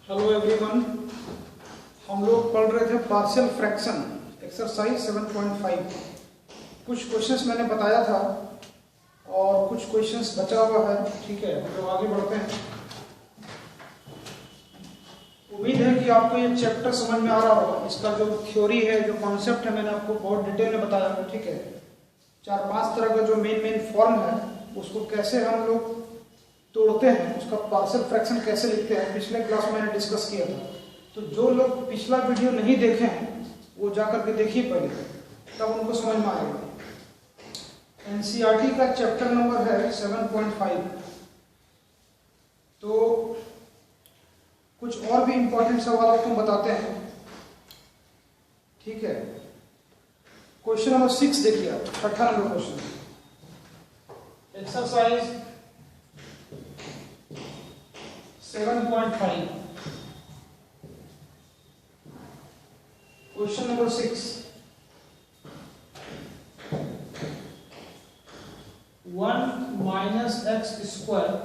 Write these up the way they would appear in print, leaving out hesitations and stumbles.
Hello everyone, हम लोग पढ़ रहे थे पार्शियल फ्रैक्शन एक्सरसाइज 7.5। कुछ क्वेश्चंस मैंने बताया था और कुछ क्वेश्चंस बचा हुआ है। ठीक है, हम लोग आगे बढ़ते हैं। उम्मीद है कि आपको ये चैप्टर समझ में आ रहा होगा। इसका जो थ्योरी है, जो कॉन्सेप्ट है, मैंने आपको बहुत डिटेल में बताया है। ठीक है, 4-5 तरह का जो मेन फॉर्म है उसको कैसे हम लोग तोड़ते हैं, उसका पार्शियल फ्रैक्शन कैसे लिखते हैं, पिछले क्लास में मैंने डिस्कस किया था। तो जो लोग पिछला वीडियो नहीं देखे हैं वो जाकर के देखिए पहले, तब उनको समझ में आएगा। एनसीईआरटी का चैप्टर नंबर है 7.5। तो कुछ और भी इंपॉर्टेंट सवाल आपको बताते हैं। ठीक है, क्वेश्चन नंबर 6 देखिए आप, 6ठा number question, exercise 7.5। Question number 6, 1 minus x square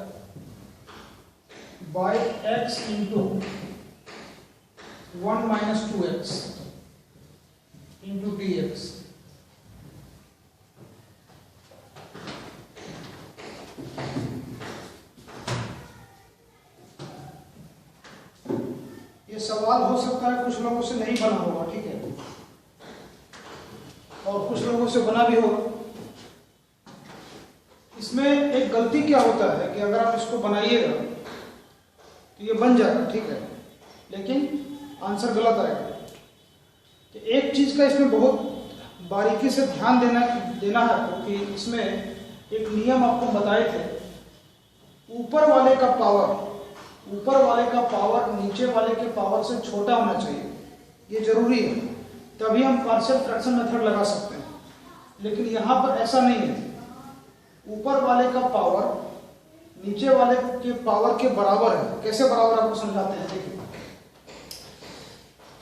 by x into 1 minus 2x into dx। ये सवाल हो सकता है कुछ लोगों से नहीं बना होगा। ठीक है, और कुछ लोगों से बना भी होगा। इसमें एक गलती क्या होता है कि अगर आप इसको बनाइएगा तो ये बन जाएगा। ठीक है, लेकिन आंसर गलत आएगा। तो एक चीज का इसमें बहुत बारीकी से ध्यान देना है आपको कि इसमें एक नियम आपको बताए थे। ऊपर वाले का पावर नीचे वाले के पावर से छोटा होना चाहिए, ये जरूरी है, तभी हम पार्शियल फ्रैक्शन मेथड लगा सकते हैं। लेकिन यहाँ पर ऐसा नहीं है। ऊपर वाले का पावर नीचे वाले के पावर के बराबर है। कैसे बराबर, आपको समझाते हैं। देखिए,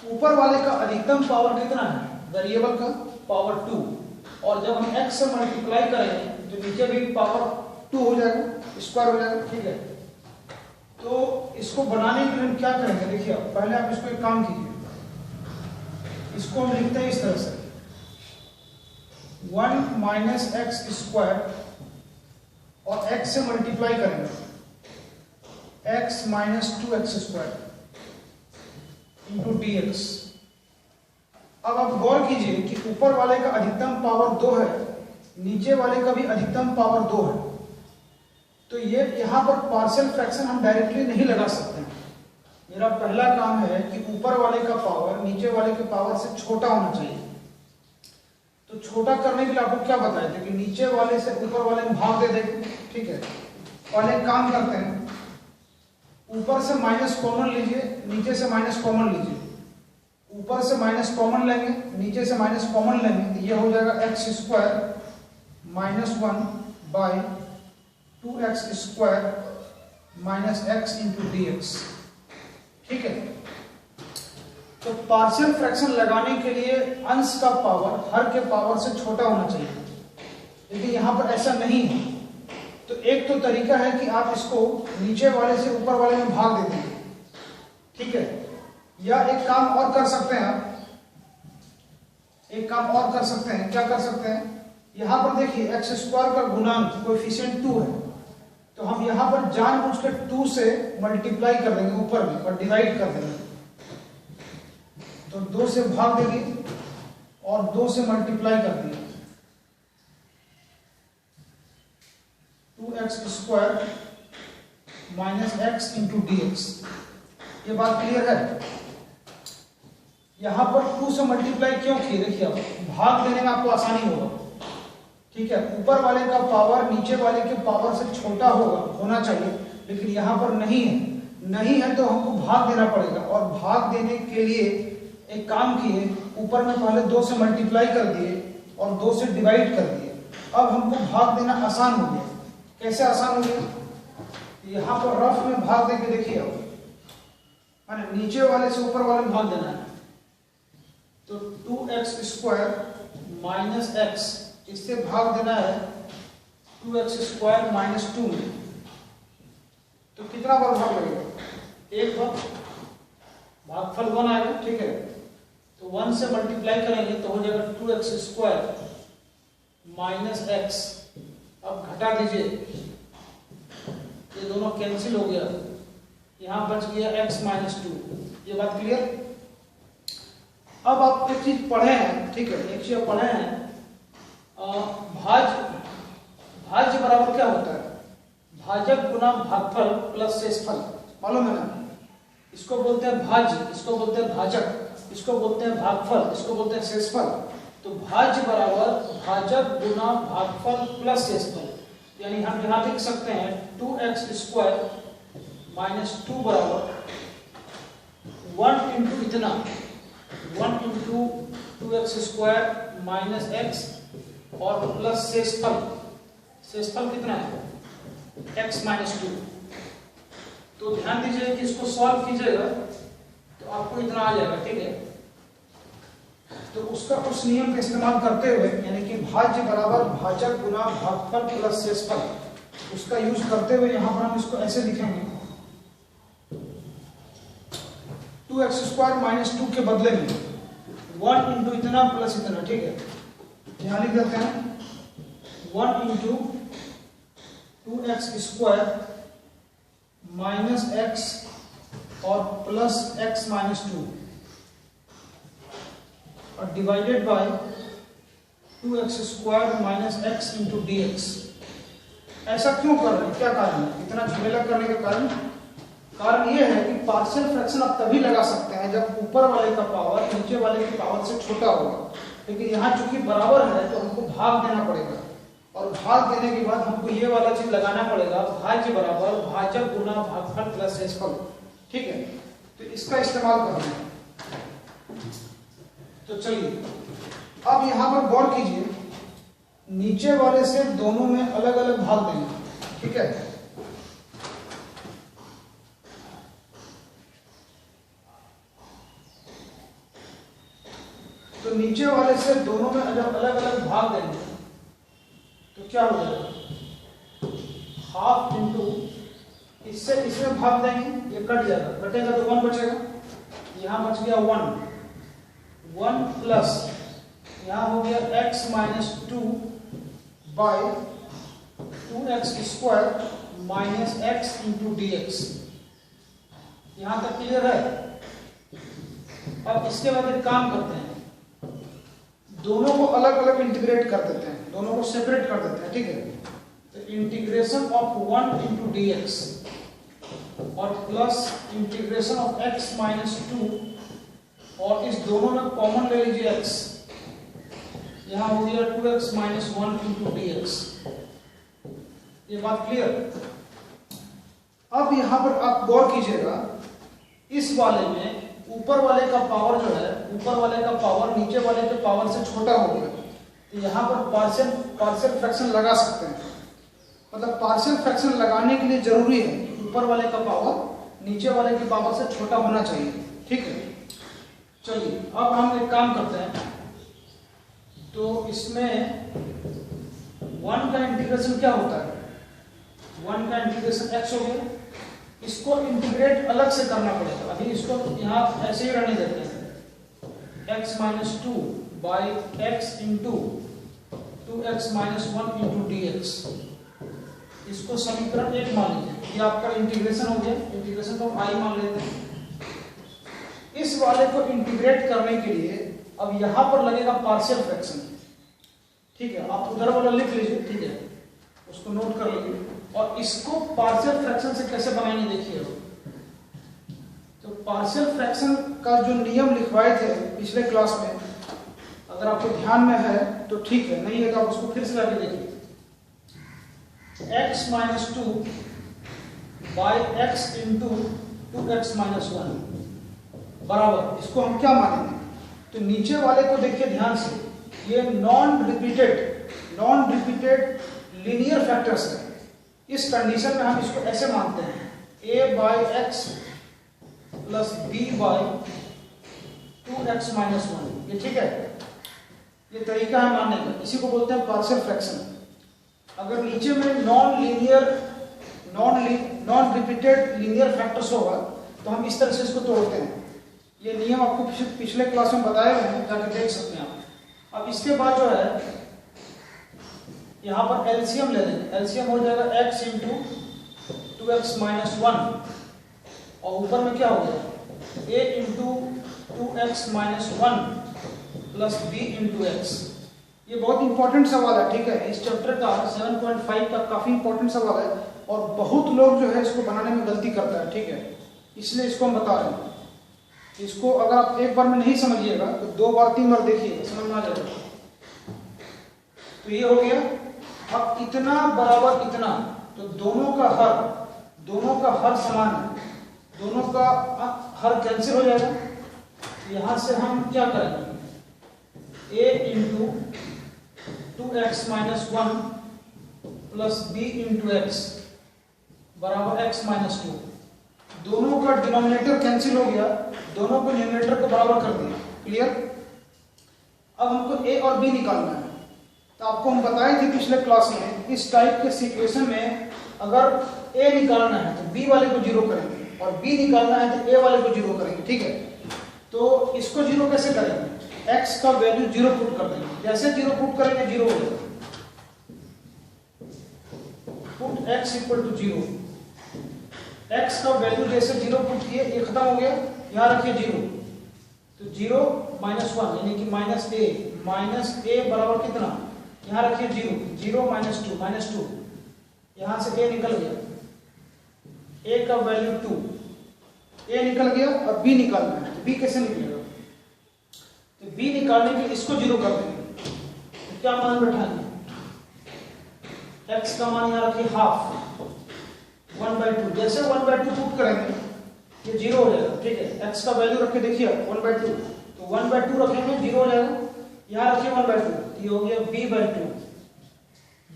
ऊपर वाले का अधिकतम पावर कितना है, वेरिएबल का पावर 2, और जब हम x से मल्टीप्लाई करेंगे तो नीचे भी पावर 2 हो जाएगा, स्क्वायर हो जाएगा। ठीक है, तो इसको बनाने के लिए हम क्या करेंगे, देखिए पहले आप इसको एक काम कीजिए। इसको हम लिखते हैं इस तरह से, 1 माइनस एक्स स्क्वायर, और x से मल्टीप्लाई करेंगे, x minus 2x square into dx। अब आप गौर कीजिए कि ऊपर वाले का अधिकतम पावर 2 है, नीचे वाले का भी अधिकतम पावर 2 है। तो ये यहाँ पर पार्शियल फ्रैक्शन हम डायरेक्टली नहीं लगा सकते हैं। मेरा पहला काम है कि ऊपर वाले का पावर नीचे वाले के पावर से छोटा होना चाहिए। तो छोटा करने के लिए आपको क्या बताया था कि नीचे वाले से ऊपर वाले में भाग दे देंगे। ठीक है, और एक काम करते हैं, ऊपर से माइनस कॉमन लीजिए, नीचे से माइनस कॉमन लीजिए। ऊपर से माइनस कॉमन लेंगे, नीचे से माइनस कॉमन लेंगे, तो ये हो जाएगा x square minus 1 by 2x square minus x into dx। ठीक है, तो पार्शियल फ्रैक्शन लगाने के लिए अंश का पावर हर के पावर से छोटा होना चाहिए, लेकिन यहां पर ऐसा नहीं है। तो एक तो तरीका है कि आप इसको नीचे वाले से ऊपर वाले में भाग देते हैं। ठीक है, या एक काम और कर सकते हैं आप, क्या कर सकते हैं, यहां पर देखिए एक्स स्क्वायर का गुणांक कोएफिशिएंट 2 है, तो हम यहां पर जानबूझ के 2 से मल्टीप्लाई कर देंगे ऊपर में और डिवाइड कर देंगे। तो 2 से भाग देंगे और 2 से मल्टीप्लाई कर दिए, 2x square minus x into dx। ये बात क्लियर है। यहां पर 2 से मल्टीप्लाई क्यों किए, देखिए आप भाग देने में आपको आसानी होगा। ठीक है, ऊपर वाले का पावर नीचे वाले के पावर से छोटा होना चाहिए, लेकिन यहां पर नहीं है तो हमको भाग देना पड़ेगा। और भाग देने के लिए एक काम किए, ऊपर में पहले 2 से मल्टीप्लाई कर दिए और 2 से डिवाइड कर दिए। अब हमको भाग देना आसान हो गया। कैसे आसान हो गया, यहां पर रफ में भाग देके देखिए, अब नीचे वाले से ऊपर वाले में भाग देना है। तो 2x स्क्वायर माइनस एक्स, इससे भाग देना है 2x स्क्वायर माइनस 2 में। तो कितना बार भाग लगेगा, एक बार। भागफल 1 आएगा, ठीक है। तो 1 से मल्टीप्लाई करेंगे तो हो जाएगा 2x² माइनस x। अब घटा दीजिए, ये दोनों कैंसिल हो गया, यहाँ बच गया x माइनस 2। ये बात क्लियर। अब आप एक चीज पढ़े हैं, ठीक है, एक चीज पढ़े हैं, भाज्य बराबर क्या होता है? भाजक गुना भागफल प्लस शेषफल, मालूम है ना? इसको बोलते हैं भाज्य, इसको बोलते हैं भाजक, इसको बोलते हैं भागफल, इसको बोलते हैं शेषफल। तो भाज्य बराबर भाजक गुना भागफल प्लस शेषफल, यानी हम यहाँ लिख सकते हैं 2x² माइनस 2 बराबर 1 इंटू इतना 1 इंटू 2x² माइनस x और प्लस शेषफल। शेषफल कितना है? x minus 2। तो ध्यान दीजिए कि इसको सॉल्व कीजिएगा तो आपको इतना आ जाएगा, ठीक है। तो उसका उस नियम का इस्तेमाल करते हुए, यानी कि भाज्य बराबर भाजक गुना भागफल प्लस शेषफल, उसका यूज करते हुए यहाँ पर हम इसको ऐसे लिखेंगे 2x² माइनस 2 के बदले में 1 इंटू इतना प्लस इतना, ठीक है। यहाँ लिख देते हैं 1 इंटू 2x² माइनस x और प्लस x माइनस 2 और divided by 2x² minus x into dx। ऐसा क्यों कर रहे हैं, क्या कारण है इतना झमेला करने का कारण? कारण यह है कि पार्शियल फ्रैक्शन आप तभी लगा सकते हैं जब ऊपर वाले का पावर नीचे वाले की पावर से छोटा होगा। लेकिन यहाँ चूंकि बराबर है तो हमको भाग देना पड़ेगा, और भाग देने के बाद हमको ये वाला चीज लगाना पड़ेगा, भाज्य बराबर भाजक गुना भागफल प्लस शेषफल, ठीक है। तो इसका इस्तेमाल करना है। तो चलिए अब यहाँ पर गौर कीजिए, नीचे वाले से दोनों में अलग अलग भाग देंगे, ठीक है। तो नीचे वाले से दोनों में जब अलग अलग भाग देंगे तो क्या हो जाएगा? हाफ इंटू इससे इसमें भाग देंगे, ये कट जाएगा, कटेगा तो 1 बचेगा, यहाँ बच गया 1 प्लस यहाँ हो गया x minus 2 by 2x² minus x into dx। यहाँ तक क्लियर है? अब इसके बाद एक काम करते हैं, दोनों को अलग अलग इंटीग्रेट कर देते हैं, दोनों को सेपरेट कर देते हैं, ठीक है। तो इंटीग्रेशन ऑफ 1 इंटू dx और plus integration of x minus 2, और इस दोनों में कॉमन ले लीजिए x, यहाँ हो गया 2x माइनस 1 इंटू dx। ये बात क्लियर? अब यहाँ पर आप गौर कीजिएगा, इस वाले में ऊपर वाले का पावर जो है, ऊपर वाले का पावर नीचे वाले के पावर से छोटा हो गया, तो यहाँ पर पार्शियल फ्रैक्शन लगा सकते हैं। मतलब पार्शियल फ्रैक्शन लगाने के लिए जरूरी है कि ऊपर वाले का पावर नीचे वाले की पावर से छोटा होना चाहिए, ठीक है। चलिए अब हम एक काम करते हैं, तो इसमें 1 का इंटीग्रेशन क्या होता है? 1 का इंटीग्रेशन x हो गया, इसको इंटीग्रेट अलग से करना पड़ेगा। अभी इसको यहाँ ऐसे ही रहने देते हैं, x minus 2 by x into 2x minus 1 into dx। इसको समीकरण 1 मान लीजिए, ये आपका इंटीग्रेशन हो गया, इंटीग्रेशन को i मान लेते हैं। इस वाले को इंटीग्रेट करने के लिए अब यहाँ पर लगेगा पार्शियल फ्रैक्शन, ठीक है। आप उधर वाला लिख लीजिए, ठीक है, उसको नोट कर लीजिए। और इसको पार्शियल फ्रैक्शन से कैसे बनाएंगे देखिए। तो पार्शियल फ्रैक्शन का जो नियम लिखवाए थे पिछले क्लास में, अगर आपको ध्यान में है तो ठीक है, नहीं है तो आप उसको फिर से लाके देखिए। x minus 2 by x into 2x minus 1 बराबर, इसको हम क्या मानेंगे? तो नीचे वाले को देखिए ध्यान से, ये नॉन रिपीटेड लीनियर फैक्टर्स है। इस कंडीशन में हम इसको ऐसे मानते हैं, a by x plus b by 2x minus 1, ये ठीक है, ये तरीका है मानने का, इसी को बोलते हैं पार्शियल फ्रैक्शन। अगर नीचे में नॉन रिपीटेड लीनियर फैक्टर्स होगा तो हम इस तरह से इसको तोड़ते हैं, ये नियम आपको पिछले क्लास में बताए हुए हैं, जाकर देख सकते हैं आप। अब इसके बाद जो है यहाँ पर एलसीएम ले लेंगे। एलसीएम हो जाएगा x इंटू 2x माइनस 1 और ऊपर में क्या हो गया a into 2x minus 1 plus b into x. ये बहुत इंपॉर्टेंट सवाल है, ठीक है। इस चैप्टर का 7.5 का काफी इंपॉर्टेंट सवाल है और बहुत लोग जो है इसको बनाने में गलती करता है, ठीक है। इसलिए इसको हम बता रहे हैं। इसको अगर आप एक बार में नहीं समझिएगा तो 2 बार 3 बार देखिएगा, समझ में आ जाएगा। तो ये हो गया। अब इतना बराबर इतना, तो दोनों का हर समान है, दोनों का हर कैंसिल हो जाएगा। यहां से हम क्या करेंगे a into 2x minus 1 plus b into x बराबर x माइनस 2। दोनों का डिनोमिनेटर कैंसिल हो गया, दोनों को न्यूमरेटर को बराबर कर दिया। क्लियर। अब हमको a और b निकालना है। तो आपको हम बताए थे पिछले क्लास में, इस टाइप के सिचुएशन में अगर a निकालना है तो b वाले को 0 करेंगे और b निकालना है तो a वाले को 0 करेंगे, ठीक है। तो इसको 0 कैसे करेंगे, x का वैल्यू 0 पुट कर देंगे। जैसे 0 पुट करेंगे 0 हो जाएगा। Put x equal to 0। x का वैल्यू जैसे 0 पुट किए, ये खत्म हो गया, यहाँ रखिए 0। तो 0 माइनस 1 यानी कि माइनस a बराबर कितना, यहाँ रखिए 0 माइनस 2 यहाँ से a निकल गया, a का वैल्यू 2, a निकल गया और b निकालना है। तो b कैसे निकलेगा, तो b निकालने के लिए इसको 0 कर देंगे। तो क्या मान बैठाएंगे, x का मान यहाँ रखिए हाफ 1/2। जैसे 1/2 पुट करेंगे ये 0 हो जाएगा, ठीक है। x का वैल्यू रख के देखिए 1/2, तो 1/2 रखेंगे 0 हो जाएगा। यहाँ रखिए 1/2, ये हो गया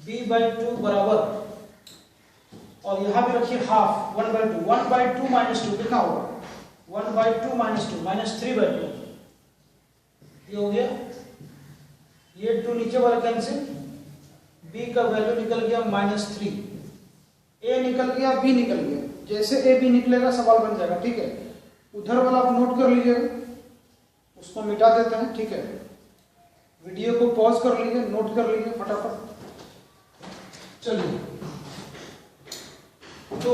b/2 बराबर, और यहाँ भी रखिए हाफ 1/2 माइनस 2 कितना होगा 1/2 माइनस 2 माइनस 3/2। ये हो गया, ये 2 नीचे वाला कैंसिल, b का वैल्यू निकल गया -3, a निकल गया b निकल गया। जैसे a b निकलेगा सवाल बन जाएगा, ठीक है। उधर वाला आप नोट कर लीजिएगा, उसको मिटा देते हैं, ठीक है। वीडियो को पॉज कर लीजिए, नोट कर लीजिए फटाफट। चलिए, तो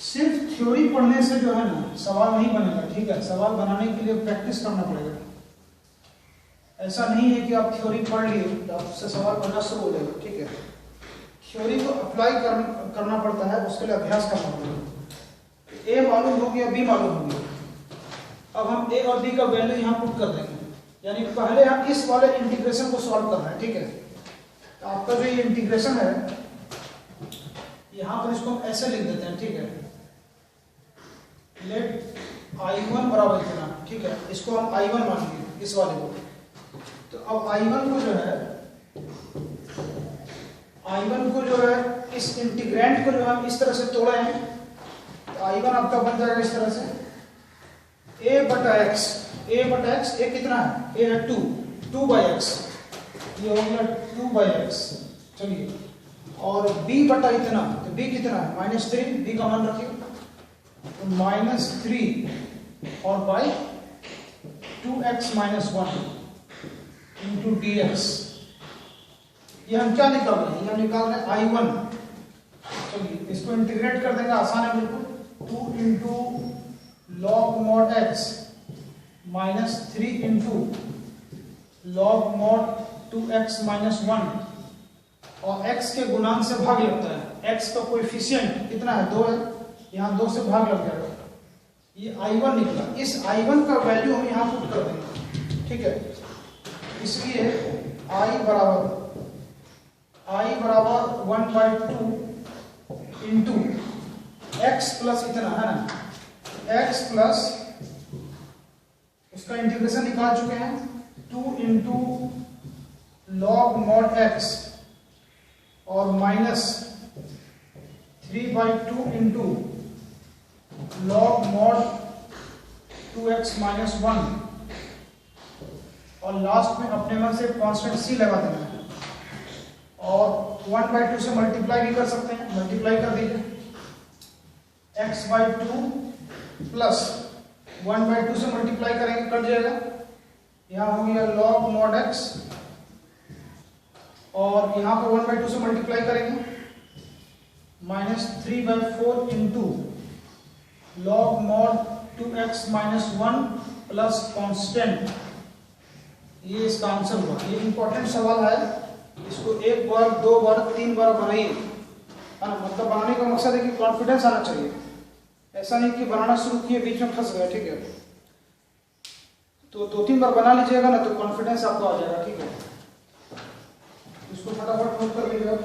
सिर्फ थ्योरी पढ़ने से जो है ना सवाल नहीं बनेगा, ठीक है। सवाल बनाने के लिए प्रैक्टिस करना पड़ेगा। ऐसा नहीं है कि आप थ्योरी पढ़ लिए तो आपसे सवाल बनना शुरू हो जाएगा, ठीक है। थ्योरी को अप्लाई करना पड़ता है, उसके लिए अभ्यास करना पड़ेगा। a मालूम हो गया, b मालूम हो गया। अब हम a और b का वैल्यू यहाँ पुट कर देंगे, यानी पहले हम इस वाले इंटीग्रेशन को सॉल्व करना है, ठीक है। तो आपका जो ये इंटीग्रेशन है यहाँ पर इसको हम ऐसे लिख देते हैं, ठीक है। लेट I1 बराबर इतना, ठीक है। इसको हम I1 मानेंगे, इस वाले को। तो अब I1 को जो है इस इंटीग्रेंट को जो हम इस तरह से तोड़े हैं, तो I1 आपका बन जाएगा इस तरह से a बटा x, a कितना है, a है 2/x, ये हो गया 2/x। चलिए, और b बटा इतना, तो b कितना है -3, b का मान रखिए, तो -3 और by 2x minus 1 into dx। ये हम क्या निकाल रहे हैं, ये निकाल रहे हैं I1। चलिए, इसको इंटीग्रेट कर देंगे, आसान है बिल्कुल। 2 into log mod x minus 3 into log mod 2x minus 1, और x के गुणांक से भाग लगता है। x का कोएफिशिएंट कितना है, 2 है, यहाँ 2 से भाग लग जाएगा। ये I1 निकला। इस I1 का वैल्यू हम यहाँ पुट कर देंगे, ठीक है। इसलिए I बराबर 1/2 इंटू x प्लस इतना है ना, x प्लस उसका इंटीग्रेशन निकाल चुके हैं, 2 इंटू लॉग मॉड x और minus 3/2 into log mod 2x minus 1, और लास्ट में अपने मन से कांस्टेंट सी लगा देना है, और 1/2 से मल्टीप्लाई भी कर सकते हैं, मल्टीप्लाई कर दीजिए। x/2 प्लस 1/2 से मल्टीप्लाई करेंगे कट जाएगा, यहाँ हो गया log mod x, और यहाँ पर 1/2 से मल्टीप्लाई करेंगे -3/4 into log mod 2x - 1 plus constant. ये इसका आंसर हुआ। ये इंपॉर्टेंट सवाल है, इसको एक बार, दो बार, 3 बार बनाइए, है ना। मतलब बनाने का मकसद है कि कॉन्फिडेंस आना चाहिए, ऐसा नहीं कि बनाना शुरू किए बीच में फंस गए, ठीक है। तो 2-3 बार बना लीजिएगा ना तो कॉन्फिडेंस आपको आ जाएगा, ठीक है। इसको फटाफट नोट कर लीजिएगा।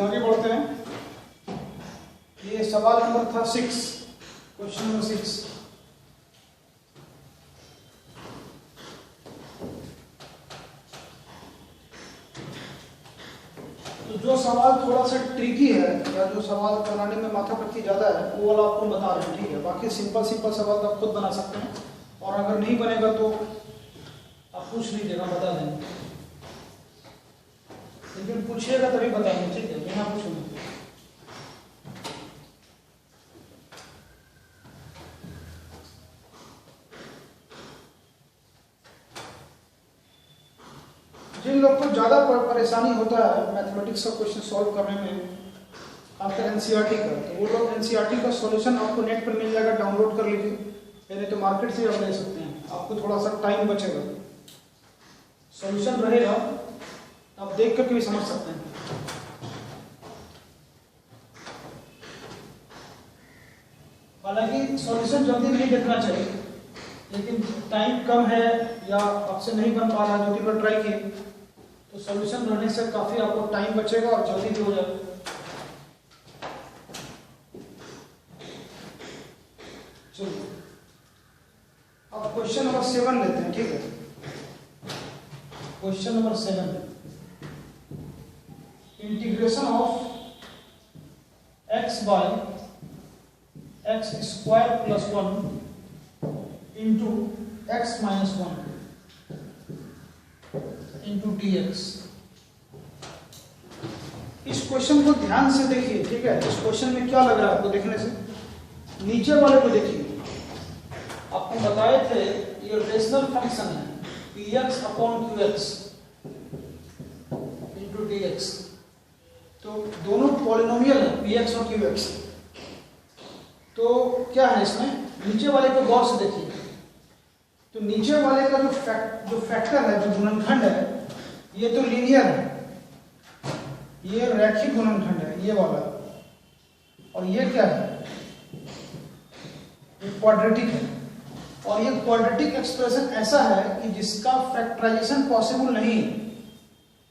आगे बढ़ते हैं। ये सवाल नंबर था 6, क्वेश्चन नंबर 6। तो जो सवाल थोड़ा सा ट्रिकी है या जो सवाल बनाने में माथापच्ची ज्यादा है वो वाला आपको बता रहे हैं, ठीक है। बाकी सिंपल सवाल तो आप खुद बना सकते हैं, और अगर नहीं बनेगा तो आप पूछ लीजिएगा, बता देंगे। लेकिन पूछिएगा तभी बताएंगे, ठीक है, बिना पूछूंगा। जिन लोग को ज्यादा परेशानी होता है मैथमेटिक्स का क्वेश्चन सॉल्व करने में आफ्टर एनसीईआरटी का, तो वो लोग एनसीईआरटी का सॉल्यूशन आपको नेट पर मिल जाएगा, डाउनलोड कर लीजिए, नहीं तो मार्केट से आप ले सकते हैं। आपको थोड़ा सा टाइम बचेगा, सॉल्यूशन रहेगा, आप देख करके भी समझ सकते हैं। हालांकि सॉल्यूशन जल्दी नहीं देखना चाहिए, लेकिन टाइम कम है या आपसे नहीं बन पा रहा है, 2-3 बार ट्राई किए, तो सॉल्यूशन रहने से काफी आपको टाइम बचेगा और जल्दी भी हो जाएगा। चलिए अब क्वेश्चन नंबर 7 लेते हैं, ठीक है। Question number 7, integration of x by x square plus 1 into x minus 1 into dx। इस क्वेश्चन को ध्यान से देखिए, ठीक है। इस क्वेश्चन में क्या लग रहा है आपको देखने से, नीचे वाले को देखिए। आपको बताए थे ये रेशनल फंक्शन है px upon qx into dx, तो दोनों पॉलिनोमियल है px और qx। तो क्या है इसमें, नीचे वाले को गौर से देखिए। तो नीचे वाले का जो फैक्टर है, जो गुणनखंड है, ये तो लीनियर है, ये रैखिक गुणनखंड है ये वाला, और ये क्या है, ये क्वाड्रेटिक है। और ये क्वाड्रेटिक एक्सप्रेशन ऐसा है कि जिसका फैक्टराइजेशन पॉसिबल नहीं है,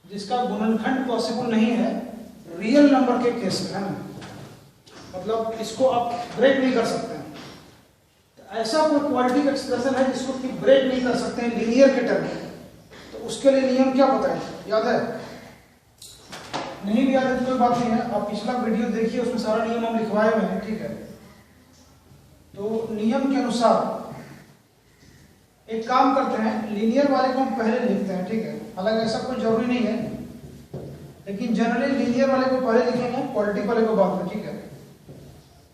जिसका गुणनखंड पॉसिबल नहीं है रियल नंबर के केस में, है ना। मतलब इसको आप ब्रेक नहीं कर सकते हैं। तो ऐसा कोई क्वाड्रेटिक एक्सप्रेशन है जिसको कि ब्रेक नहीं कर सकते हैं लीनियर के टर्म में, तो उसके लिए नियम क्या बताएं, याद है? नहीं भी याद है तो कोई बात नहीं है, आप पिछला वीडियो देखिए, उसमें सारा नियम हम लिखवाए हुए हैं, ठीक है। तो नियम के अनुसार एक काम करते हैं, लीनियर वाले को हम पहले लिखते हैं, ठीक है। हालांकि ऐसा कोई जरूरी नहीं है, लेकिन जनरली लीनियर वाले को पहले लिखेंगे, क्वाड्रेटिक वाले को बाद में, ठीक है।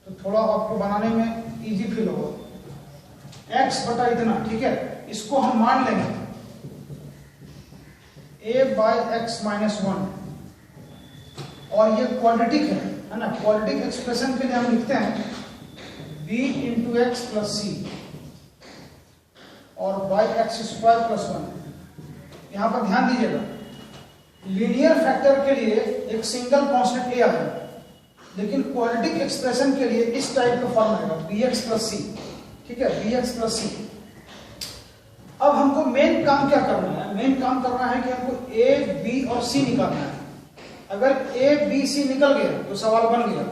तो थोड़ा आपको बनाने में इजी फील होगा। x बटा इतना, ठीक है, इसको हम मान लेंगे a बाय x माइनस 1, और ये क्वाड्रेटिक है ना। क्वाड्रेटिक एक्सप्रेशन के लिए हम लिखते हैं b इंटू एक्स प्लस सी और बाई एक्स स्क्वायर प्लस 1। यहाँ पर ध्यान दीजिएगा, लीनियर फैक्टर के लिए एक सिंगल कांस्टेंट ए आएगा, लेकिन क्वाड्रेटिक एक्सप्रेशन के लिए इस टाइप का फॉर्म आएगा bx प्लस सी। ठीक है, bx प्लस सी। अब हमको मेन काम क्या करना है? मेन काम करना है कि हमको a, b और c निकालना है। अगर a, b, c निकल गया तो सवाल बन गया।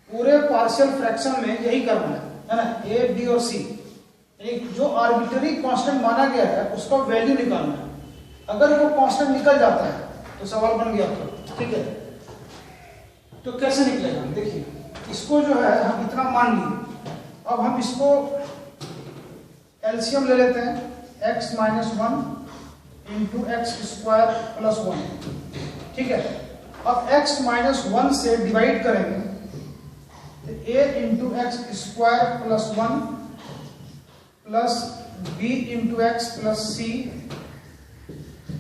पूरे पार्शियल फ्रैक्शन में यही करना है ना, a, b और c। जो आर्बिट्ररी कांस्टेंट माना गया है उसका वैल्यू निकालना है। अगर वो कांस्टेंट निकल जाता है तो सवाल बन गया आपका। ठीक है, तो कैसे निकलेगा? देखिए, इसको जो है हम इतना मान लिए। अब हम इसको एलसीएम ले लेते हैं, x minus 1 into x square plus 1। ठीक है, अब x माइनस 1 से डिवाइड करेंगे तो a into x square plus 1 plus b into x plus c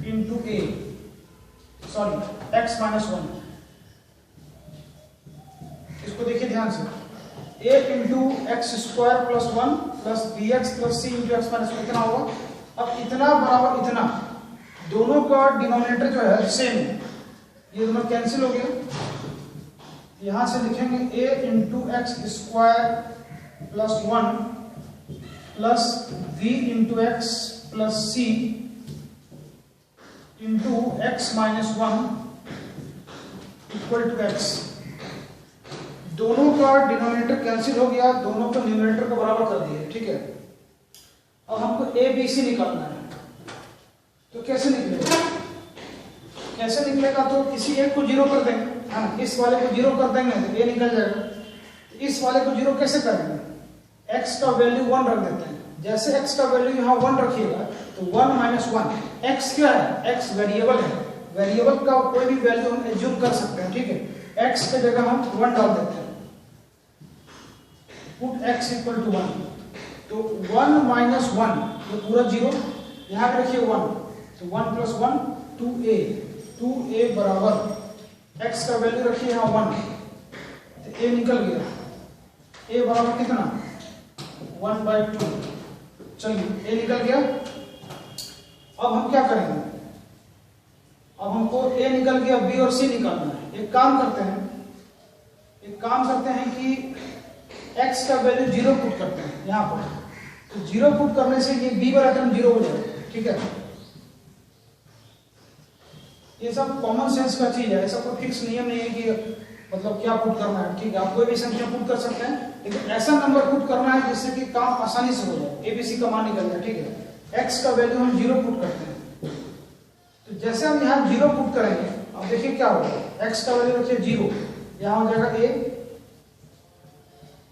into a, sorry x minus 1। इसको देखिए ध्यान से, a into x square plus 1 plus b x plus c into x minus 1 कितना होगा? अब इतना बराबर इतना, दोनों का डिनोमिनेटर जो है सेम है, ये दोनों कैंसिल हो गया। यहां से लिखेंगे a into x square plus 1 plus v into x plus c into x minus 1 equal to x. दोनों का डिनोमिनेटर कैंसिल हो गया, दोनों को न्यूमरेटर को बराबर कर दिए। ठीक है, अब हमको a, b, c निकालना है। तो कैसे निकलेगा? कैसे निकलेगा? तो किसी एक को जीरो कर देंगे, हाँ, इस वाले को जीरो कर देंगे तो a निकल जाएगा। तो इस वाले को जीरो कैसे करेंगे? x का वैल्यू 1 रख देते हैं। जैसे x का वैल्यू यहाँ 1 रखिएगा तो 1 माइनस 1, x क्या है? x वेरिएबल है, वेरिएबल का कोई भी वैल्यू हम एज्यूम कर सकते हैं। ठीक है, x के जगह हम 1 डाल देते हैं, पुट x इक्वल टू 1। तो 1 माइनस 1 ये पूरा जीरो, यहाँ पे रखिए 1, तो 1 प्लस 1 2a, 2a बराबर x का वैल्यू रखिए यहाँ 1, तो a निकल गया। a बराबर कितना? 1/2। चलिए, a निकल गया। अब हम क्या करेंगे? अब हमको a निकल गया, b और c निकालना है। एक काम करते हैं कि x का वैल्यू 0 पुट करते हैं यहाँ पर। तो 0 पुट करने से ये b वाला टर्म 0 हो जाएगा। ठीक है, ये सब कॉमन सेंस का चीज है, ऐसा कोई फिक्स नियम नहीं है कि मतलब क्या पुट करना है। ठीक है, आप कोई भी संख्या पुट कर सकते हैं, लेकिन ऐसा नंबर पुट करना है जिससे कि काम आसानी से हो जाए, एबीसी का मान निकल जाए। ठीक है, x का वैल्यू हम 0 पुट करते हैं। तो जैसे हम यहाँ 0 पुट करेंगे, अब देखिए क्या होगा। x का वैल्यू रखिए 0, यहाँ हो जाएगा a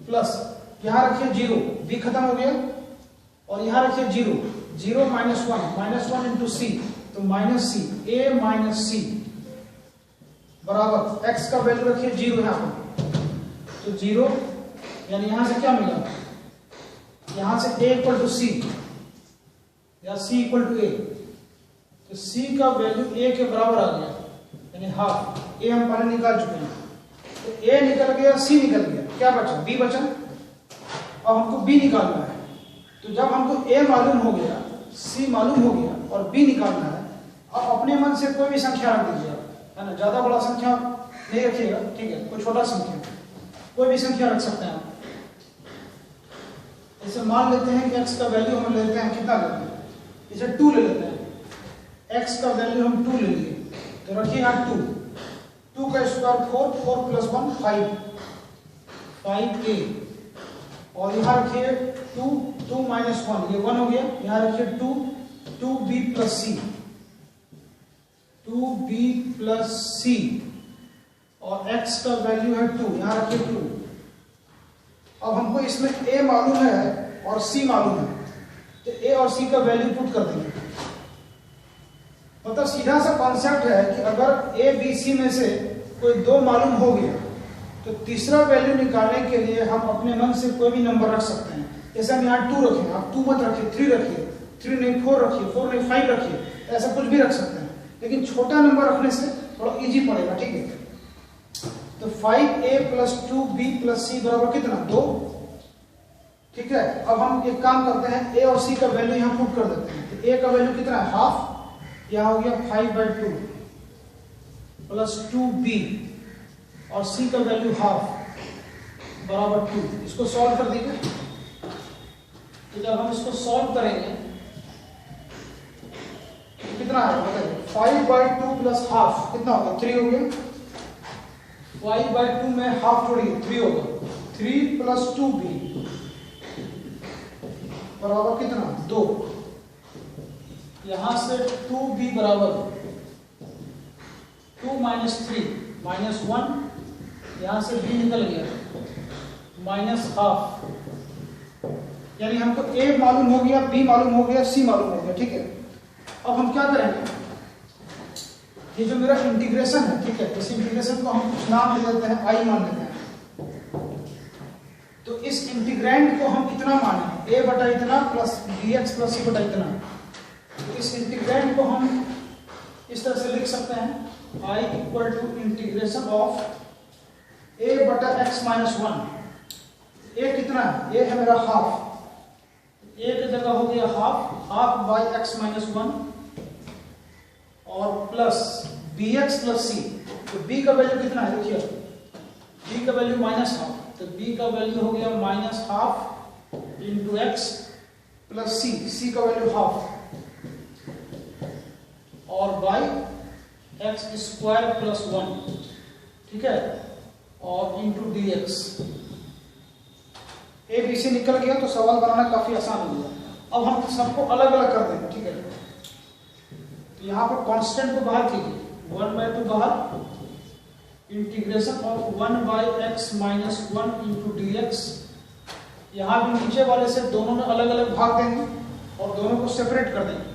प्लस यहाँ रखिए 0, b खत्म हो गया, और यहाँ रखिए 0, 0 माइनस 1 इंटू सी, तो माइनस सी, a माइनस सी बराबर x का वैल्यू रखिए 0 यहाँ पर, तो 0 यानी यहाँ से क्या मिला? यहाँ से a इक्वल टू सी या c इक्वल टू a, तो c का वैल्यू a के बराबर आ गया, यानी हाफ। a हम पहले निकाल चुके हैं, तो a निकल गया, c निकल गया, क्या बचा? b बचा। अब हमको b निकालना है। तो जब हमको a मालूम हो गया, c मालूम हो गया और b निकालना है, अब अपने मन से कोई भी संख्या रख दीजिएगा, है ना, ज्यादा बड़ा संख्या नहीं रखिएगा। ठीक है, कोई छोटा संख्या, कोई भी संख्या रख सकते हैं आप। जैसे मान लेते हैं कि x का वैल्यू हम लेते हैं, कितना लेते हैं? जैसे 2 ले लेते हैं। x का वैल्यू हम 2 ले लिए, तो रखिए यहाँ 2, 2 का स्क्वायर 4, 4 प्लस 1 5, 5a, और यहाँ रखिए 2, 2 माइनस 1 ये 1 हो गया, यहाँ रखिए 2, 2b plus c, 2b plus c, और x का वैल्यू है 2, यहाँ रखिए 2। अब हमको इसमें a मालूम है और c मालूम है, तो a और c का वैल्यू पुट कर देंगे। मतलब सीधा सा कॉन्सेप्ट है कि अगर a, b, c में से कोई 2 मालूम हो गया, तो तीसरा वैल्यू निकालने के लिए हम अपने मन से कोई भी नंबर रख सकते हैं। जैसे हम यहाँ 2 रखें, आप 2 मत रखिए, 3 रखिए, 3 नहीं 4 रखिए, 4 नहीं 5 रखिए, ऐसा कुछ भी रख सकते हैं, लेकिन छोटा नंबर रखने से थोड़ा इजी पड़ेगा। ठीक है, तो 5a plus 2b plus c बराबर कितना? 2। ठीक है, अब हम एक काम करते हैं, a और c का वैल्यू यहाँ पुट कर देते हैं। तो a का वैल्यू कितना है? हाफ, यहाँ हो गया 5/2, प्लस 2b और c का वैल्यू हाफ बराबर 2। इसको सॉल्व कर दीजिए। तो जब हम इसको सॉल्व करेंगे तो कितना है बताइए। 5/2 प्लस हाफ कितना होगा? 3 हो गया। 5/2 में हाफ जोड़िए 3 होगा। 3 प्लस 2b बराबर कितना? 2। यहां से 2b बराबर 2 माइनस 3 माइनस 1, यहां से b निकल गया माइनस हाफ। यानी हमको a मालूम हो गया, b मालूम हो गया, c मालूम हो गया। ठीक है, अब हम क्या करेंगे, ये जो मेरा इंटीग्रेशन है, ठीक है, इस इंटीग्रेशन को हम कुछ नाम दे देते हैं, i मान लेते हैं। तो इस इंटीग्रैंड को हम इतना माने a बटा इतना प्लस bx प्लस c बटा इतना। तो इस इंटीग्रैंड को हम इस तरह से लिख सकते हैं, i equal to integration of a बटा x माइनस 1। a कितना है? a है मेरा हाफ। a की जगह हो गया हाफ बाई x माइनस 1 और प्लस bx प्लस c। तो b का वैल्यू कितना है? देखिए b का वैल्यू माइनस हाफ, तो b का वैल्यू हो गया minus half into x plus c का वैल्यू हाफ और बाई x स्क्वायर प्लस 1, ठीक है, और इंटू dx। a b से निकल गया तो सवाल बनाना काफी आसान हो गया। अब हम सबको अलग अलग कर देंगे। ठीक है, तो यहाँ पर कांस्टेंट को बाहर कीजिए, 1/2 बाहर, integration of 1/x minus 1 into dx। यहाँ भी नीचे वाले से दोनों में अलग अलग भाग देंगे और दोनों को सेपरेट कर देंगे।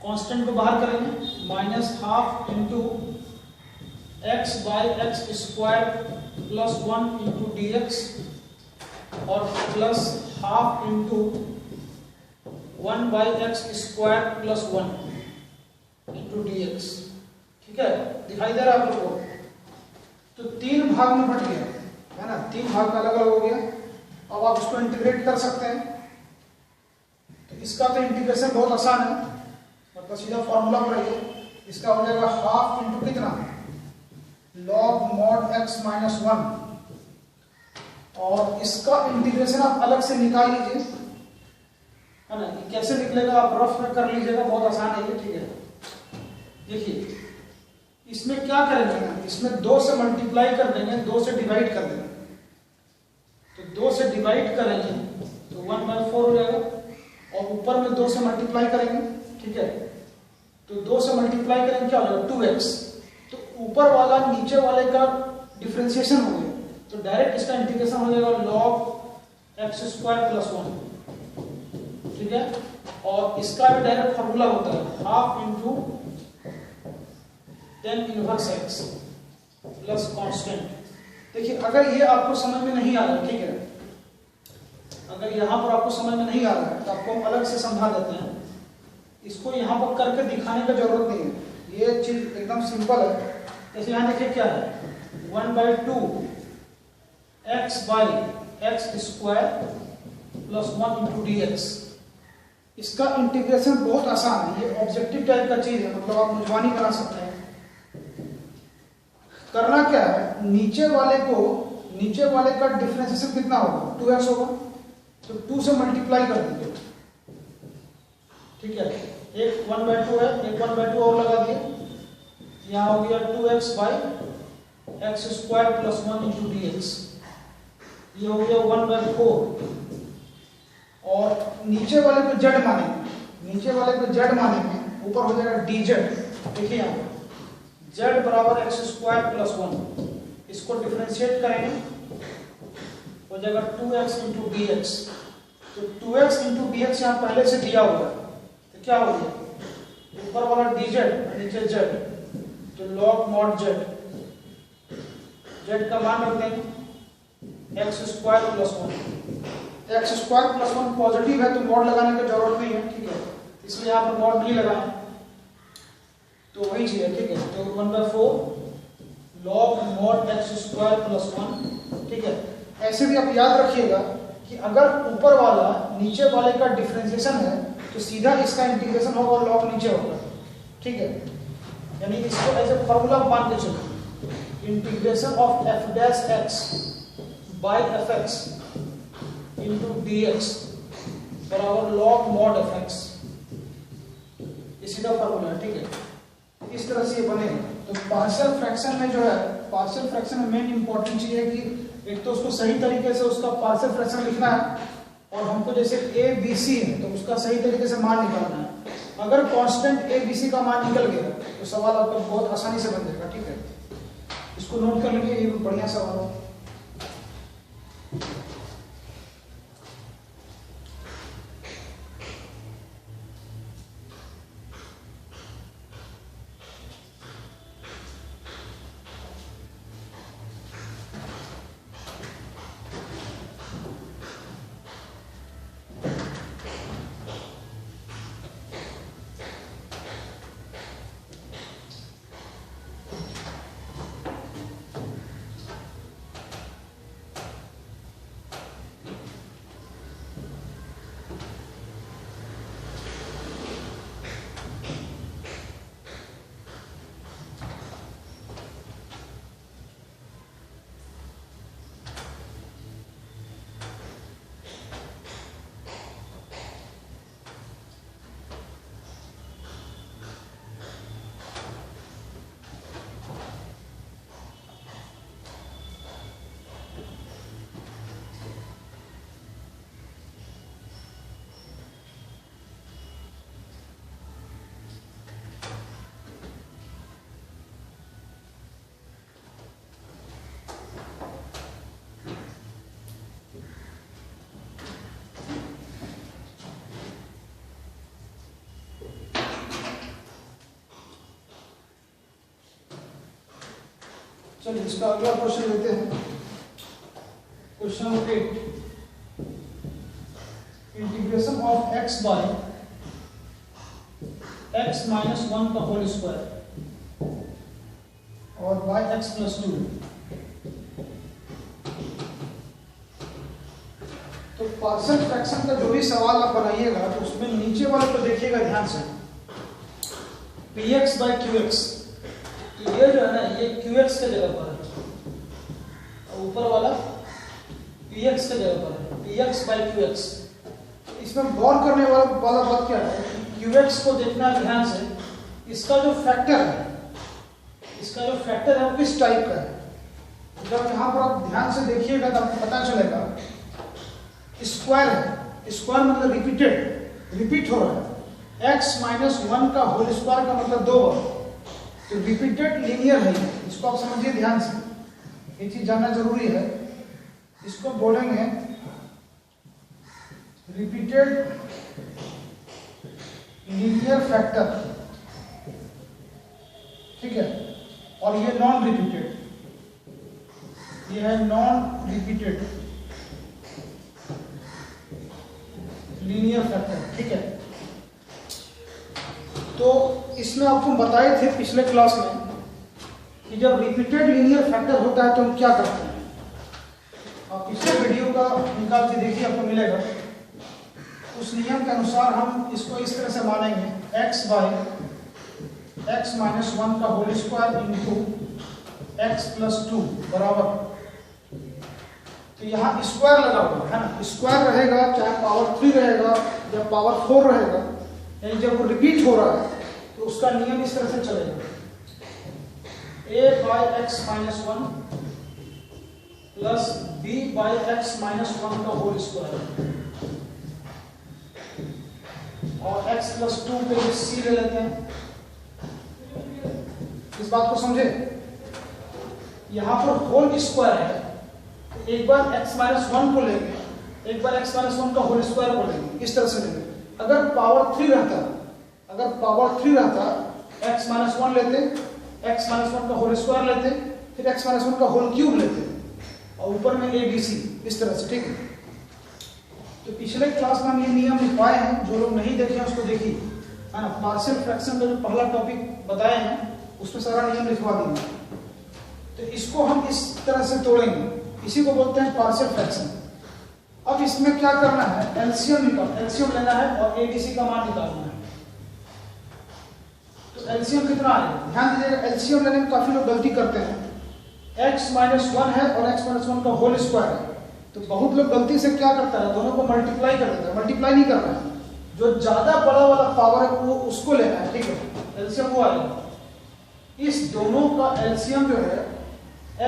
कांस्टेंट को बाहर करेंगे, minus half into x by x square plus 1 into dx और plus half into 1/x square plus 1 into dx। ठीक है, दिखाई दे रहा है आप लोगों को? तो 3 भाग में बट गया है ना, 3 भाग अलग अलग हो गया। अब आप इसको इंटीग्रेट कर सकते हैं। तो इसका तो इंटीग्रेशन बहुत आसान है, मतलब सीधा फॉर्मूला पर है। इसका हो जाएगा हाफ इंटू कितना, लॉग मॉड x माइनस 1 और इसका इंटीग्रेशन आप अलग से निकाल लीजिए, है ना। ये कैसे निकलेगा आप रफ में कर लीजिएगा, बहुत आसान है ये। ठीक है, देखिए इसमें क्या करेंगे ना, इसमें 2 से मल्टीप्लाई कर देंगे, 2 से डिवाइड कर देंगे। तो 2 से डिवाइड करेंगे तो 1/4 हो जाएगा और ऊपर में 2 से मल्टीप्लाई करेंगे। ठीक है, तो 2 से मल्टीप्लाई करेंगे क्या हो जाएगा 2x। तो ऊपर वाला नीचे वाले का डिफरेंशिएशन हो गया, तो डायरेक्ट इसका इंटीग्रेशन हो जाएगा log x स्क्वायर प्लस 1। ठीक है, और इसका भी डायरेक्ट फॉर्मूला होता है half into tan inverse x plus constant. देखिए अगर ये आपको समझ में नहीं आ रहा है, ठीक है, अगर यहां पर आपको समझ में नहीं आ रहा है तो आपको हम अलग से समझा देते हैं। इसको यहां पर करके दिखाने की जरूरत नहीं है, ये चीज एकदम सिंपल है। जैसे यहां देखिए क्या है, 1/2 x by x square plus 1 into dx। इसका इंटीग्रेशन बहुत आसान है, ये ऑब्जेक्टिव टाइप का चीज है, मतलब आप मुजवानी बना सकते हैं। करना क्या है, नीचे वाले का डिफरेंशिएशन कितना होगा, 2x होगा, तो 2 से मल्टीप्लाई कर दीजिए। ठीक है, एक 1/2 है, एक 1/2 और लगा दिए, यहाँ हो गया 2x by x square plus 1 into dx। ये हो गया 1/4 और नीचे वाले को z मानेंगे, ऊपर हो जाएगा dz। देखिए यहाँ z बराबर एक्स स्क्वायर प्लस 1, इसको डिफरेंशिएट करेंगे हो जाएगा 2x इंटू dx। तो 2x इंटू dx यहाँ पहले से दिया हुआ है, तो क्या हो गया, ऊपर वाला dz और नीचे z, तो log mod z, z का मान रख देंगे x square plus 1। X square plus 1 positive है तो मॉड लगाने की जरूरत नहीं है। ठीक है, इसलिए यहाँ पर मॉड नहीं लगाए, तो वही चीज है। ठीक है, तो 1/4 log mod x square plus 1। ठीक है, ऐसे भी आप याद रखिएगा कि अगर ऊपर वाला नीचे वाले का डिफरेंशिएशन है तो सीधा इसका इंटीग्रेशन होगा और log नीचे होगा। ठीक है, यानी इसको एज ए फॉर्मूला मान के चलो, integration of f dash x by f x into d x बराबर लॉग मॉड एफ एक्स, इसी का फॉर्मूला है, ठीक है। इस तरह से ये बनेगा। तो पार्शियल फ्रैक्शन में जो है, पार्शियल फ्रैक्शन में मेन इंपॉर्टेंट चीज है कि एक तो उसको सही तरीके से उसका पार्शियल फ्रैक्शन लिखना है, और हमको जैसे ए बी सी है तो उसका सही तरीके से मान निकालना है। अगर कांस्टेंट ए बी सी का मान निकल गया तो सवाल आपका बहुत आसानी से बन जाएगा, ठीक है। इसको नोट कर लीजिए, ये बढ़िया सवाल है। चलिए इसका अगला क्वेश्चन लेते हैं। Question number 8, integration of x by x minus 1 का होल स्क्वायर और बाय x प्लस 2। तो पार्शियल फ्रैक्शन का जो भी सवाल आप बनाइएगा तो उसमें नीचे वाले को देखिएगा ध्यान से, px बाय qx, ये जो है ना ये qx के जगह पर है, और ऊपर वाला px के जगह पर है, px बाय qx। इसमें गौर करने वाला बात क्या है कि qx को देखना ध्यान से, इसका जो फैक्टर है, इसका जो फैक्टर है वो किस टाइप का है। जब यहाँ पर आप ध्यान से देखिएगा तो आपको पता चलेगा स्क्वायर है, स्क्वायर मतलब रिपीटेड, रिपीट हो रहा है। x माइनस 1 का होल स्क्वायर का मतलब 2 बार, तो रिपीटेड लीनियर है, इसको आप समझिए ध्यान से, ये चीज जानना जरूरी है। इसको बोलेंगे रिपीटेड लीनियर फैक्टर, ठीक है। और ये नॉन रिपीटेड, ये है नॉन रिपीटेड लीनियर फैक्टर, ठीक है। तो इसमें आपको बताए थे पिछले क्लास में कि जब रिपीटेड लीनियर फैक्टर होता है तो हम क्या करते हैं। आप पिछले वीडियो का निकाल के देखिए, आपको मिलेगा। उस नियम के अनुसार हम इसको इस तरह से मानेंगे, x बाय x माइनस 1 का whole square into x plus 2 बराबर, तो यहाँ स्क्वायर लगा हुआ है ना, स्क्वायर रहेगा चाहे पावर 3 रहेगा या पावर 4 रहेगा, यानी जब वो रिपीट हो रहा है तो उसका नियम इस तरह से चलेगा, a by x minus 1 plus b by x minus 1 का होल स्क्वायर, और x प्लस 2 पे c ले लेते हैं। इस बात को समझे, यहां पर होल स्क्वायर है, एक बार x माइनस 1 को लेंगे, एक बार x माइनस 1 का होल स्क्वायर को लेंगे, इस तरह से लेंगे। अगर पावर 3 रहता, अगर पावर 3 रहता, x माइनस 1 लेते, x माइनस 1 का होल स्क्वायर लेते, फिर x माइनस 1 का होल क्यूब लेते, और ऊपर में a b c, इस तरह से, ठीक है। तो पिछले क्लास में हम ये नियम लिखवाए हैं, जो लोग नहीं देखे हैं उसको देखिए, है ना। पार्शियल फ्रैक्शन का जो पहला टॉपिक बताए हैं उसमें सारा नियम लिखवा दिए। तो इसको हम इस तरह से तोड़ेंगे, इसी को बोलते हैं पार्शियल फ्रैक्शन। अब इसमें क्या करना है, एलसीएम लेना है और एबीसी का मान निकालना है। तो एलसीएम कितना आएगा? ध्यान दीजिएगा, एलसीएम लेने में काफी लोग गलती करते हैं। x माइनस 1 है और x माइनस 1 का होल स्क्वायर है, तो बहुत लोग गलती से क्या करता है, दोनों को मल्टीप्लाई कर देता है। मल्टीप्लाई नहीं करना है, जो ज्यादा बड़ा वाला पावर है वो उसको लेना है, ठीक है, एलसीएम वो आएगा। इस दोनों का एलसीएम जो है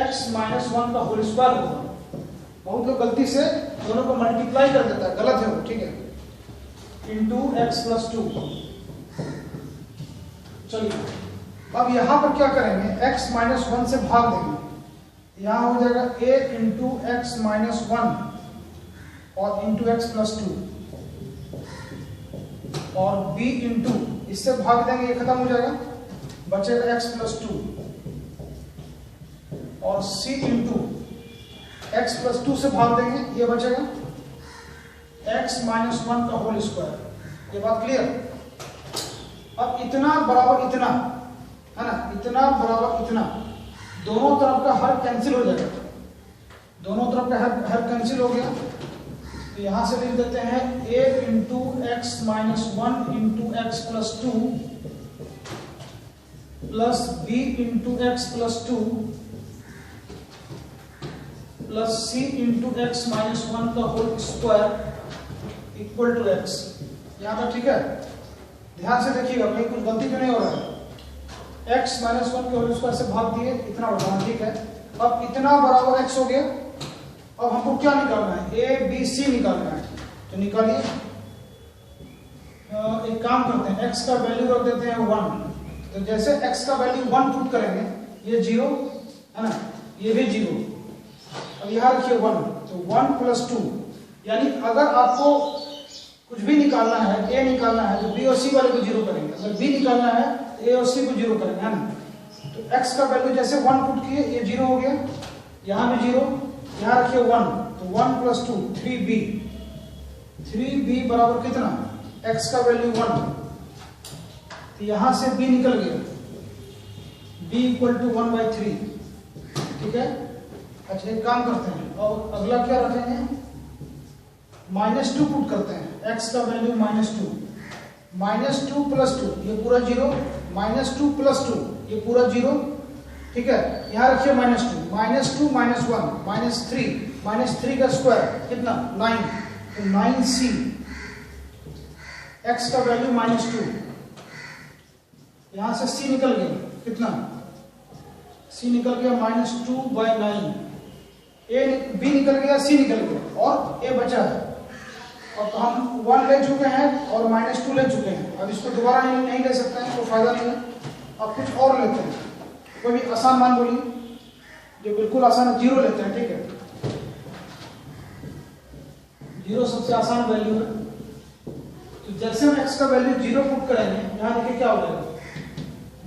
x माइनस 1 का होल स्क्वायर होगा। बहुत लोग गलती से दोनों को मल्टीप्लाई कर देता है, गलत है वो, ठीक है, इंटू एक्स प्लस 2। चलिए अब यहां पर क्या करेंगे, x माइनस 1 से भाग देंगे, यहां हो जाएगा a इंटू एक्स माइनस 1 और इंटू एक्स प्लस 2, और b इंटू इससे भाग देंगे, ये खत्म हो जाएगा, बचेगा x प्लस 2, और c इंटू x प्लस 2 से भाग देंगे, ये बचेगा x माइनस 1 का होल स्क्वायर। ये बात क्लियर? अब इतना बराबर इतना है ना, इतना बराबर इतना, दोनों तरफ का हर कैंसिल हो जाएगा, दोनों तरफ का हर कैंसिल हो गया। तो यहां से लिख देते हैं a into x minus 1 into x plus 2 plus b into x plus 2 plus c into x minus 1 का whole square equal to x। यहां तक ठीक है? ध्यान से देखिएगा, कहीं कुछ गलती तो नहीं हो रहा है। x माइनस 1 के होल स्क्वायर से भाग दिए, इतना बढ़ाना, ठीक है। अब इतना बराबर x हो गया। अब हमको क्या निकालना है, a b c निकालना है, तो निकालिए। एक काम करते हैं, x का वैल्यू रख देते हैं 1। तो जैसे x का वैल्यू 1 पुट करेंगे, ये 0 है ना, ये भी 0। अब यहां रखिए 1, तो 1 प्लस 2, यानी अगर आपको कुछ भी निकालना है, a निकालना है, तो b और c वाले को 0 करेंगे, अगर b निकालना है तो a और c को 0 करेंगे, है ना। तो x का वैल्यू जैसे 1 पुट किए, ये 0 हो गया, यहां भी 0, यहां रखिए 1, तो 1 प्लस 2 3b, 3b बराबर कितना, x का वैल्यू 1, तो यहां से b निकल गया, b इक्वल टू 1/3, ठीक है। अच्छा एक काम करते हैं, और अगला क्या रखेंगे, -2 पुट करते हैं, x का वैल्यू -2, -2 प्लस 2 ये पूरा 0, -2 प्लस 2 ये पूरा 0, ठीक है। यहां रखिए -2, -2 -1 -3 का स्क्वायर कितना 9, तो 9c, x का वैल्यू -2, यहां से c निकल गया, कितना c निकल गया -2/9, b निकल गया, c निकल गया, और a बचा है। अब तो हम 1 ले चुके हैं और -2 ले चुके हैं, अब इसको दोबारा नहीं ले सकते हैं, तो फायदा नहीं है। अब कुछ और लेते हैं, कोई भी आसान मान बोलिए, जो बिल्कुल आसान है, 0 लेते हैं, ठीक है। 0 सबसे आसान वैल्यू है, तो जैसे हम x का वैल्यू 0 पुट करेंगे, यहां देखिए क्या हो जाएगा,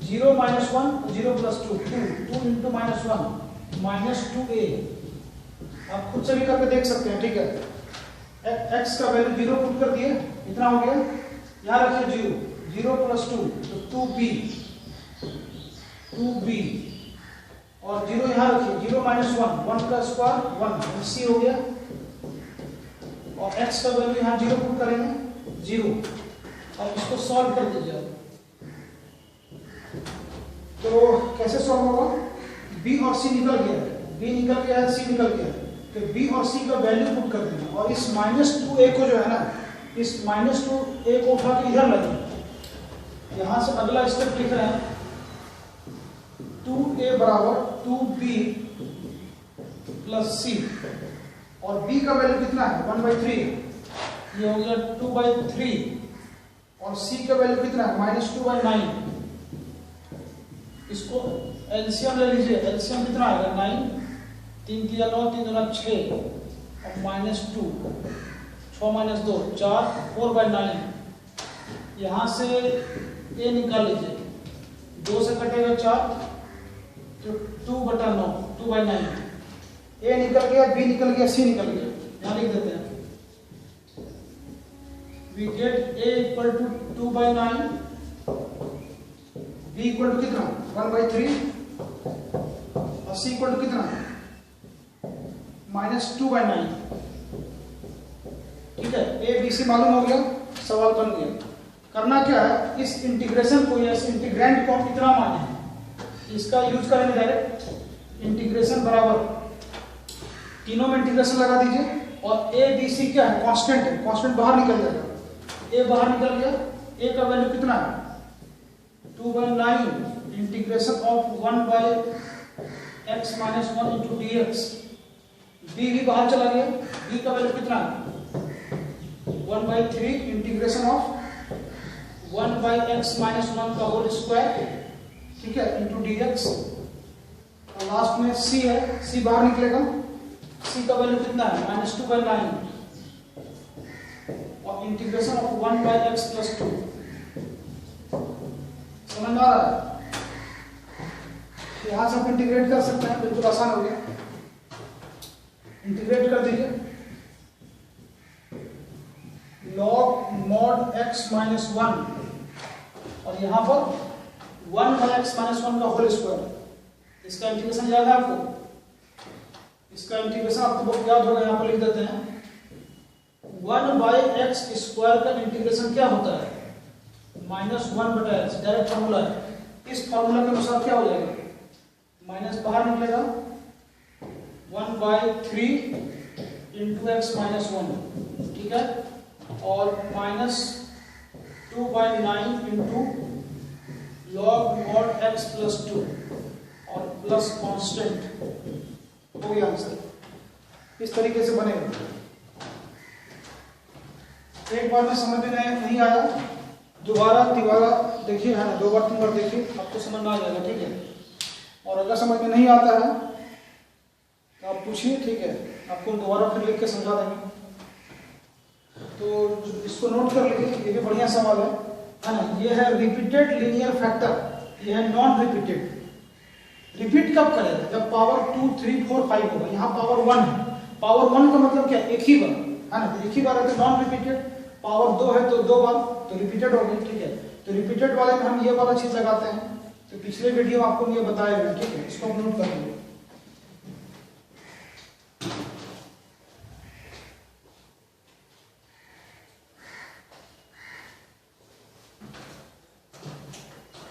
0 -1 0 प्लस 2 2 इंटू -1 -2a। आप खुद से भी करके देख सकते हैं, ठीक है। x का वैल्यू 0 पुट कर दिए, इतना हो गया, यहां रखिए 0 प्लस 2 तो 2b, और 0 यहां रखिए, 0 -1 1 का स्क्वायर 1 c हो गया, और x का वैल्यू यहां 0 पुट करेंगे 0। अब इसको सॉल्व कर दीजिए। तो कैसे सॉल्व होगा, b और c निकल गया है, b निकल गया है, c निकल गया है, तो b और c का वैल्यू पुट कर देना, और इस -2a को जो है ना, इस -2a को उठा के इधर लगे। यहां से अगला स्टेप लिख रहे हैं, 2a बराबर 2b प्लस c, और b का वैल्यू कितना है 1/3, ये हो गया 2/3, और c का वैल्यू कितना है -2/9। इसको एलसीएम ले लीजिए, एलसीएम कितना आएगा 9, 3 3 9 3 2 6, और -2 6 -2 4 4/9। यहां से a निकाल लीजिए, 2 से कटेगा 4, तो 2/9 2/9, a निकल गया, b निकल गया, c निकल गया, यहां लिख देते हैं, we get a equal to 2/9, b equal to कितना 1/3, और c इक्वल टू कितना -2/9, ठीक है। a b c मालूम हो गया, सवाल बन गया। करना क्या है, इस इंटीग्रेशन को या इस इंटीग्रेंड को इतना माने, इसका यूज करेंगे डायरेक्ट। इंटीग्रेशन बराबर, तीनों में इंटीग्रेशन लगा दीजिए, और ए बी सी क्या है, कांस्टेंट है, कांस्टेंट बाहर निकल जाएगा, ए बाहर निकल गया, ए का वैल्यू कितना है 2/9 integration of 1/x minus 1 into d x. B भी बाहर चला गया, बी का वैल्यू कितना है 1/3 इंटीग्रेशन ऑफ 1/x माइनस 1 का होल स्क्वायर, ठीक है, इंटू डी एक्स। और लास्ट में सी है, सी बाहर निकलेगा, सी का वैल्यू कितना है -2/9 और इंटीग्रेशन ऑफ 1/x + 2। समझ में आ रहा है? यहां से आप इंटीग्रेट कर सकते हैं, बिल्कुल आसान हो गया। इंटीग्रेट कर दीजिए, log mod x माइनस 1 और यहां पर 1/x माइनस 1 का होल स्क्वायर। इसका इंटीग्रेशन याद है आपको? इसका इंटीग्रेशन आपको बहुत याद होगा, यहां पर लिख देते हैं 1/x स्क्वायर का इंटीग्रेशन क्या होता है -1/x, डायरेक्ट फार्मूला है। इस फार्मूला के अनुसार क्या हो जाएगा, माइनस बाहर निकलेगा 1/3 इंटू एक्स माइनस 1, ठीक है, और -2/9 इंटू log mod x + 2 और प्लस कांस्टेंट। हो गया आंसर। इस तरीके से बनेगा। एक बार में समझ में नहीं आया, दोबारा तिबारा देखिए, है ना, 2 बार 3 बार देखिए, आपको समझ में आ जाएगा, ठीक है। और अगर समझ में नहीं आता है तो आप पूछिए, ठीक है, आपको दोबारा फिर लिख के समझा देंगे। तो इसको नोट कर लीजिए, ये भी बढ़िया सवाल है ना। ये है रिपीटेड लीनियर फैक्टर, ये है नॉन रिपीटेड। रिपीट कब करेगा, जब पावर 2 3 4 5 होगा। यहाँ पावर 1 है, पावर 1 का मतलब क्या, एक ही बार, है ना, एक ही बार है तो नॉन रिपीटेड। पावर 2 है तो 2 बार, तो रिपीटेड हो गई, ठीक है। तो रिपीटेड वाले में हम ये वाला चीज लगाते हैं, तो पिछले वीडियो में आपको ये बताया गया, ठीक है, इसको नोट कर लीजिए।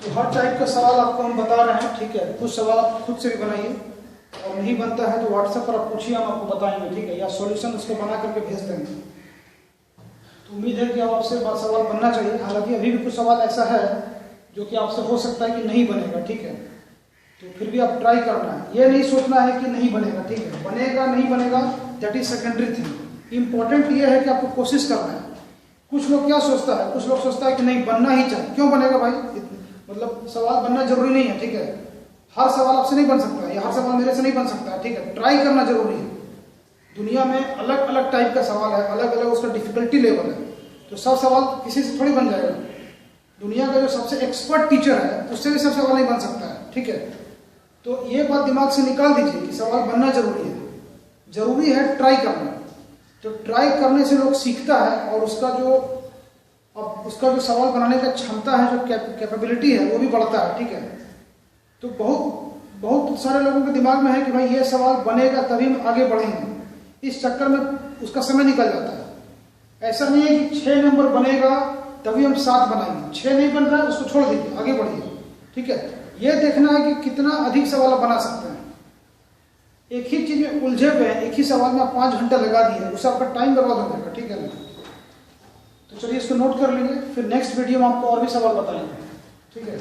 तो हर टाइप का सवाल आपको हम बता रहे हैं, ठीक है। कुछ सवाल आप खुद से भी बनाइए, और नहीं बनता है तो व्हाट्सएप पर आप पूछिए, हम आपको बताएंगे, ठीक है, या सॉल्यूशन उसको बना करके भेज देंगे। तो उम्मीद है कि अब आपसे सवाल बनना चाहिए। हालांकि अभी भी कुछ सवाल ऐसा है जो कि आपसे हो सकता है कि नहीं बनेगा, ठीक है, तो फिर भी आप ट्राई करना है। ये नहीं सोचना है कि नहीं बनेगा, ठीक है, बनेगा नहीं बनेगा that is secondary thing. Important ये है कि आपको कोशिश करना है। कुछ लोग क्या सोचता है, कुछ लोग सोचता है कि नहीं बनना ही चाहिए। क्यों बनेगा भाई, मतलब सवाल बनना जरूरी नहीं है, ठीक है। हर सवाल आपसे नहीं बन सकता है, या हर सवाल मेरे से नहीं बन सकता है, ठीक है। ट्राई करना जरूरी है। दुनिया में अलग अलग टाइप का सवाल है, अलग अलग उसका डिफिकल्टी लेवल है, तो सब सवाल किसी से थोड़ी बन जाएगा। दुनिया का जो सबसे एक्सपर्ट टीचर है उससे भी सब सवाल नहीं बन सकता है, ठीक है। तो ये बात दिमाग से निकाल दीजिए कि सवाल बनना जरूरी है, जरूरी है ट्राई करना। तो ट्राई करने से लोग सीखता है, और उसका जो सवाल बनाने का क्षमता है, जो कैपेबिलिटी है, वो भी बढ़ता है, ठीक है। तो बहुत सारे लोगों के दिमाग में है कि भाई ये सवाल बनेगा तभी हम आगे बढ़ेंगे, इस चक्कर में उसका समय निकल जाता है। ऐसा नहीं है कि 6 नंबर बनेगा तभी हम 7 बनाएंगे, 6 नहीं बन रहा है उसको छोड़ दीजिए, आगे बढ़िए, ठीक है। यह देखना है कि कितना अधिक सवाल आप बना सकते हैं। एक ही चीज में उलझे हुए हैं, एक ही सवाल में आप 5 घंटा लगा दिए, उससे आपका टाइम बर्बाद हो जाएगा, ठीक है ना। तो चलिए इसको नोट कर लीजिए, फिर नेक्स्ट वीडियो में आपको और भी सवाल बताएंगे, ठीक है।